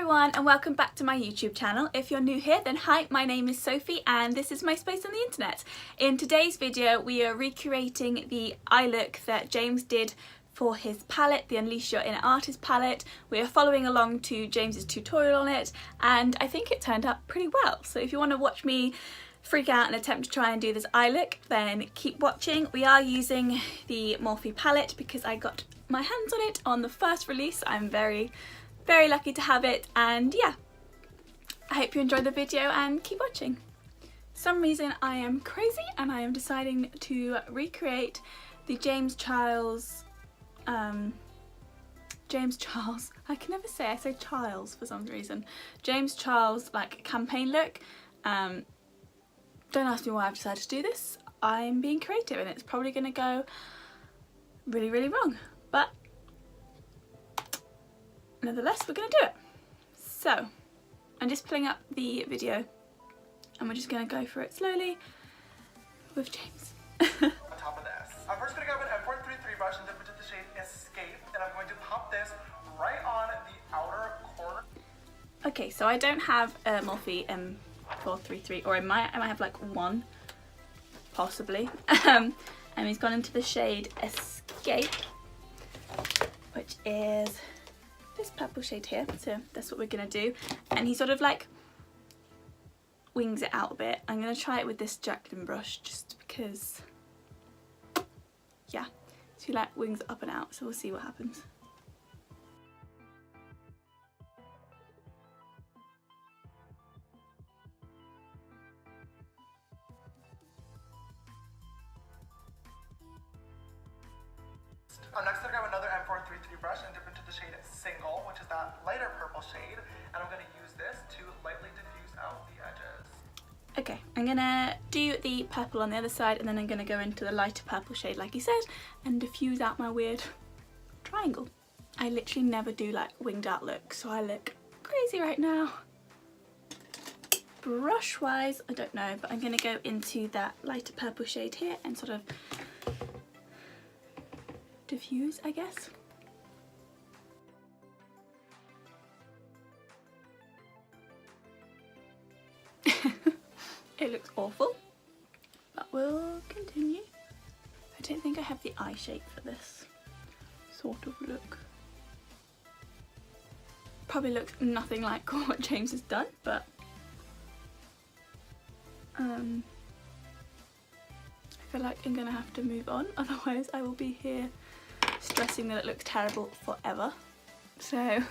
everyone and welcome back to my YouTube channel. If you're new here, then hi, my name is Sophie and this is my space on the internet. In today's video we are recreating the eye look that James did for his palette, the Unleash Your Inner Artist palette. We are following along to James's tutorial on it and I think it turned out pretty well. So if you want to watch me freak out and attempt to try and do this eye look, then keep watching. We are using the Morphe palette because I got my hands on it on the first release. I'm very lucky to have it, and yeah, I hope you enjoyed the video and keep watching. For some reason I am crazy and I am deciding to recreate the James Charles, I can never say, I say Charles for some reason, James Charles like campaign look. Don't ask me why I've decided to do this. I'm being creative and it's probably going to go really wrong, but nevertheless we're going to do it. So I'm just pulling up the video and we're just going to go for it slowly with James. On top of this, I'm first going to grab an M433 brush and dip into the shade Escape, and I'm going to pop this right on the outer corner. Okay, so I don't have a Morphe M433, or I might have like one, possibly. And he's gone into the shade Escape, which is this purple shade here, so that's what we're gonna do. And he sort of like wings it out a bit. I'm gonna try it with this Jacqueline brush just because, yeah, so he like wings it up and out, so we'll see what happens. I'm next going to grab another M433 brush and dip into the shade Single, which is that lighter purple shade, and I'm going to use this to lightly diffuse out the edges. Okay, I'm gonna do the purple on the other side and then I'm gonna go into the lighter purple shade like he said and diffuse out my weird triangle. I literally never do like winged out looks, so I look crazy right now. Brush wise, I don't know, but I'm gonna go into that lighter purple shade here and sort of diffuse, I guess. It looks awful, but we'll continue. I don't think I have the eye shape for this sort of look. Probably looks nothing like what James has done, but I feel like I'm gonna have to move on, otherwise I will be here stressing that it looks terrible forever. So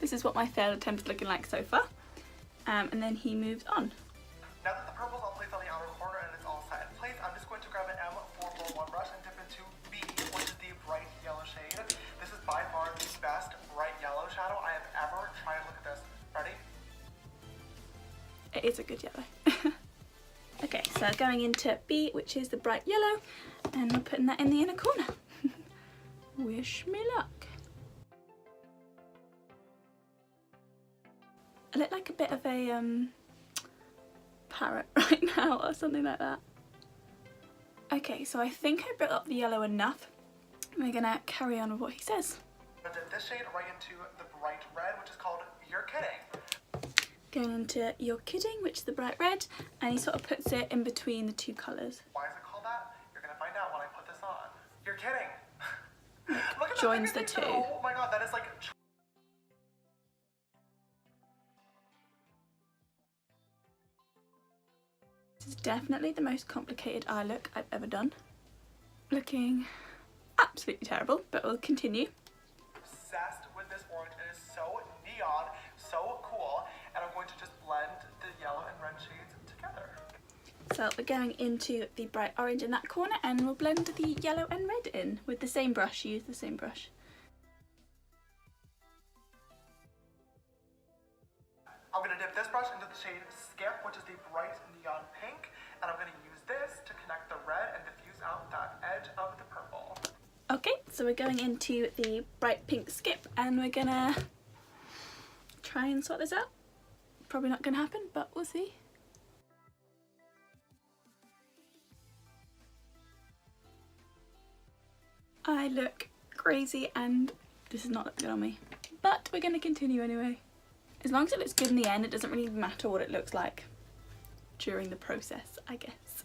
this is what my failed attempt is looking like so far. And then he moves on. Now that the purple's all placed on the outer corner and it's all set in place, I'm just going to grab an M441 brush and dip into B, which is the bright yellow shade. This is by far the best bright yellow shadow I have ever tried. Look at this. Ready? It is a good yellow. Okay, so going into B, which is the bright yellow, and we're putting that in the inner corner. Wish me luck. I look like a bit of a parrot right now or something like that. Okay, so I think I built up the yellow enough. We're gonna carry on with what he says. I'm gonna dip this shade right into the bright red, which is called You're Kidding. Going into You're Kidding, which is the bright red, and he sort of puts it in between the two colours. Why is it called that? You're gonna find out when I put this on. You're kidding. Look at Joins the two. Oh my god, that is like... This is definitely the most complicated eye look I've ever done. Looking absolutely terrible, but we'll continue. Obsessed with this orange. It is so neon, so cool, and I'm going to just blend the yellow and red shades together. So we're going into the bright orange in that corner and we'll blend the yellow and red in with the same brush. Use the same brush. I'm going to dip this brush into the shade Skip, which is the bright neon pink, and I'm going to use this to connect the red and diffuse out that edge of the purple. Okay, so we're going into the bright pink Skip and we're gonna try and sort this out. Probably not gonna happen, but we'll see. I look crazy and this is not looking good on me, but we're gonna continue anyway. As long as it looks good in the end, it doesn't really matter what it looks like during the process, I guess.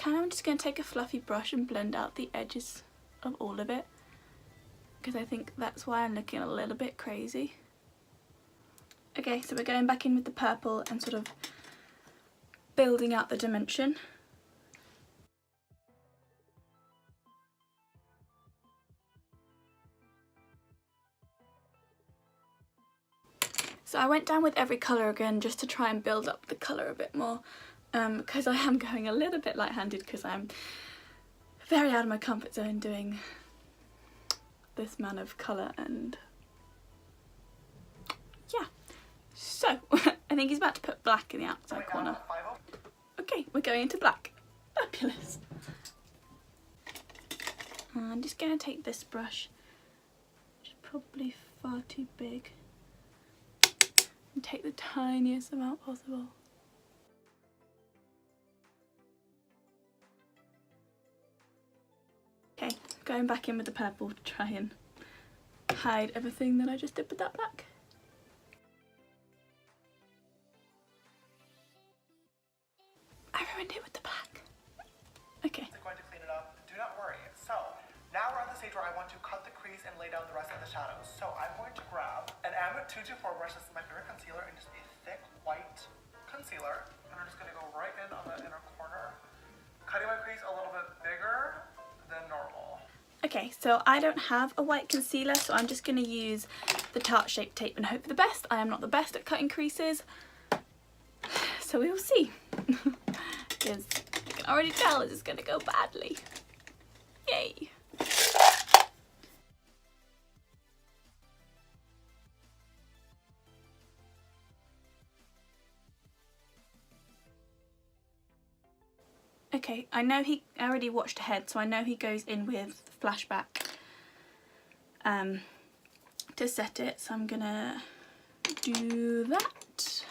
I'm just going to take a fluffy brush and blend out the edges of all of it, because I think that's why I'm looking a little bit crazy. Okay, so we're going back in with the purple and sort of building out the dimension. So I went down with every colour again just to try and build up the colour a bit more, because I am going a little bit light-handed because I'm very out of my comfort zone doing this amount of colour, and yeah. So I think he's about to put black in the outside corner. Okay, we're going into black. Fabulous. I'm just going to take this brush, which is probably far too big, and take the tiniest amount possible. Okay, going back in with the purple to try and hide everything that I just did with that black. I ruined it with the black. Okay. I'm going to clean it up. Do not worry. So now we're at the stage where I want to cut the crease and lay down the rest of the shadows. So I'm going to grab an M224 brush. This is my favorite concealer, and just a thick white concealer. And I'm just going to go right in on the inner corner, cutting my crease a little bit bigger than normal. Okay, so I don't have a white concealer, so I'm just going to use the Tarte Shape Tape and hope for the best. I am not the best at cutting creases, so we will see. Because I can already tell this is going to go badly. Yay! Okay, I already watched ahead, so I know he goes in with flashback to set it, so I'm gonna do that.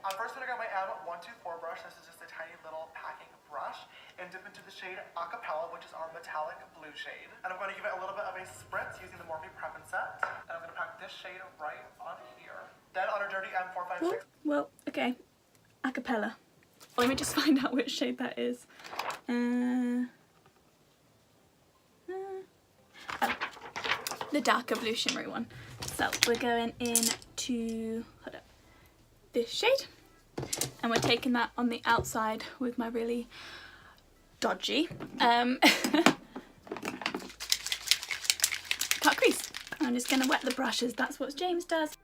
I'm first going to grab my M124 brush. This is just a tiny little packing brush, and dip into the shade Acapella, which is our metallic blue shade. And I'm going to give it a little bit of a spritz using the Morphe Prep and Set. And I'm going to pack this shade right on here. Then on a dirty M456. Well, okay. Acapella. Let me just find out which shade that is. Oh, the darker blue shimmery one. So we're going into this shade, and we're taking that on the outside with my really dodgy cut crease. I'm just going to wet the brushes. That's what James does.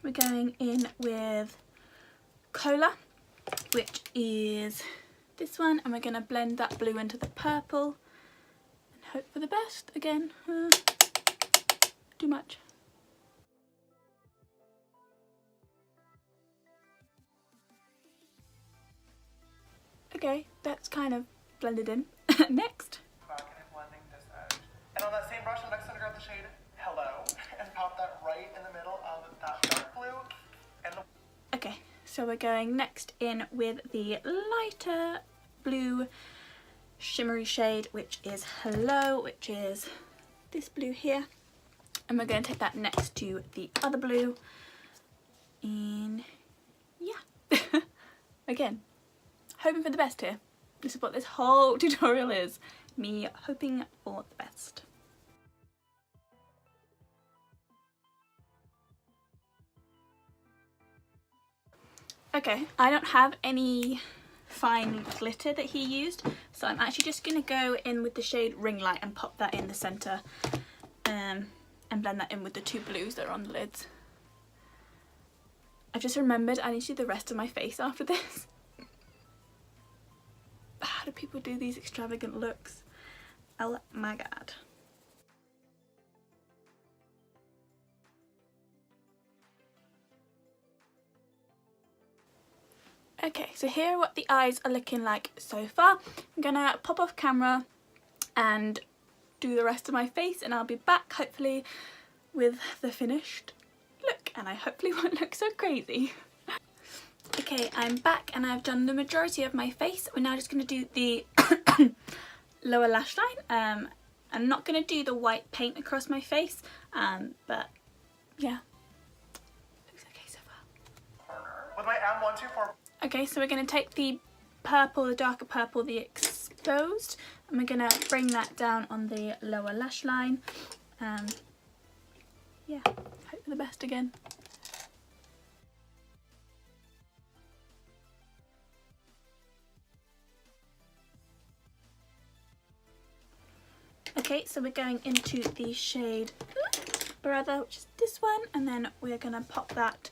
We're going in with Cola, which is this one, and we're going to blend that blue into the purple and hope for the best. Again, too much. Okay, that's kind of blended in. Next. Back and blending this edge. And on that same brush, I'm next going to grab the shade Hello and pop that right in the middle of that dark blue. And okay, so we're going next in with the lighter blue shimmery shade, which is Hello, which is this blue here. And we're going to take that next to the other blue. And yeah, again, hoping for the best here. This is what this whole tutorial is. Me hoping for the best. Okay, I don't have any fine glitter that he used, so I'm actually just going to go in with the shade Ring Light and pop that in the centre, and blend that in with the two blues that are on the lids. I've just remembered I need to do the rest of my face after this. How do people do these extravagant looks? Oh my god. Okay, so here are what the eyes are looking like so far. I'm gonna pop off camera and do the rest of my face, and I'll be back hopefully with the finished look, and I hopefully won't look so crazy. Okay, I'm back and I've done the majority of my face. We're now just going to do the lower lash line. I'm not going to do the white paint across my face, but yeah, looks okay so far. With my M124. Okay, so we're going to take the purple, the darker purple, the exposed, and we're going to bring that down on the lower lash line. Yeah, hope for the best again. Okay, so we're going into the shade Brother, which is this one, and then we're going to pop that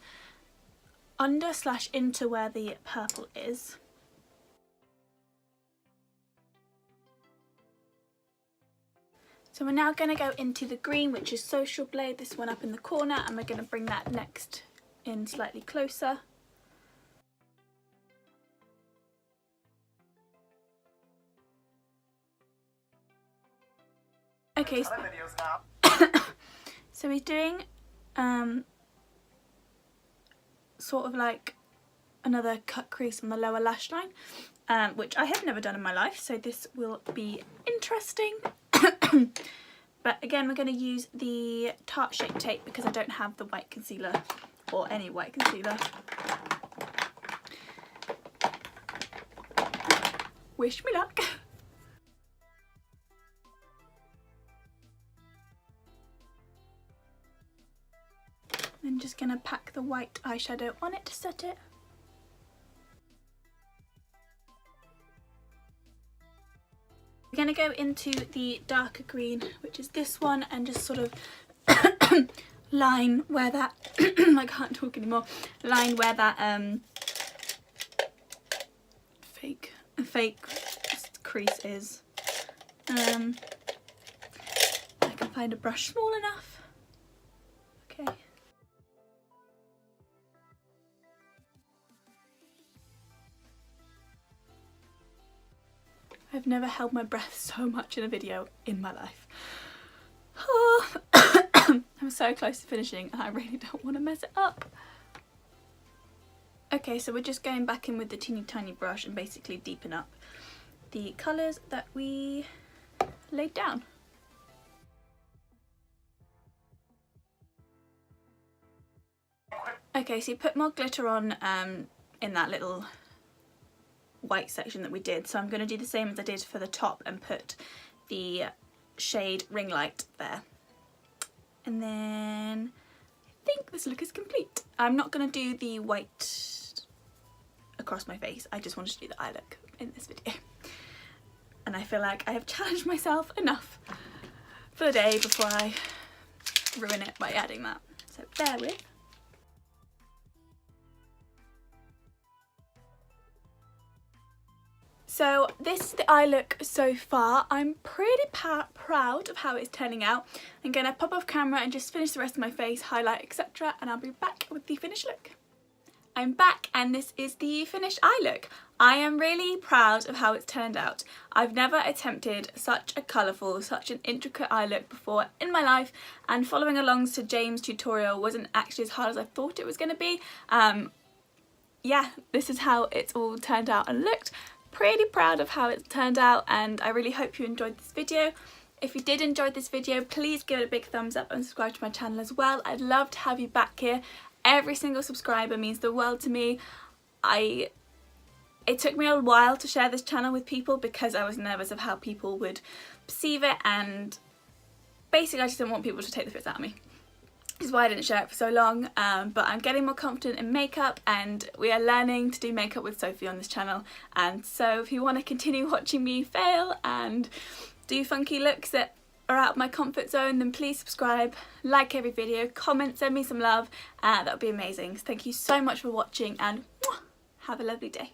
under / into where the purple is. So we're now going to go into the green, which is Social Blade, this one up in the corner, and we're going to bring that next in slightly closer. Okay, so he's doing sort of like another cut crease on the lower lash line, which I have never done in my life, so this will be interesting. But again, we're going to use the Tarte Shape Tape because I don't have the white concealer or any white concealer. Wish me luck. I'm just going to pack the white eyeshadow on it to set it. We're going to go into the darker green, which is this one, and just sort of line where that I can't talk anymore. Line where that fake crease is. I can find a brush small enough. Okay. I've never held my breath so much in a video in my life. Oh. I'm so close to finishing and I really don't want to mess it up. Okay, so we're just going back in with the teeny tiny brush and basically deepen up the colours that we laid down. Okay, so you put more glitter on in that little white section that we did, so I'm going to do the same as I did for the top and put the shade Ring Light there. And then I think this look is complete. I'm not going to do the white across my face, I just wanted to do the eye look in this video. And I feel like I have challenged myself enough for the day before I ruin it by adding that, so bear with. So this is the eye look so far. I'm pretty proud of how it's turning out. I'm going to pop off camera and just finish the rest of my face, highlight, etc. and I'll be back with the finished look. I'm back and this is the finished eye look. I am really proud of how it's turned out. I've never attempted such a colourful, such an intricate eye look before in my life, and following along to James' tutorial wasn't actually as hard as I thought it was going to be. Yeah, this is how it's all turned out and looked. Pretty proud of how it's turned out, and I really hope you enjoyed this video. If you did enjoy this video, please give it a big thumbs up and subscribe to my channel as well. I'd love to have you back here. Every single subscriber means the world to me. It took me a while to share this channel with people because I was nervous of how people would perceive it, and basically I just didn't want people to take the piss out of me. This is why I didn't share it for so long, but I'm getting more confident in makeup and we are learning to do makeup with Sophie on this channel, and so if you want to continue watching me fail and do funky looks that are out of my comfort zone, then please subscribe, like every video, comment, send me some love, that would be amazing. So thank you so much for watching and have a lovely day.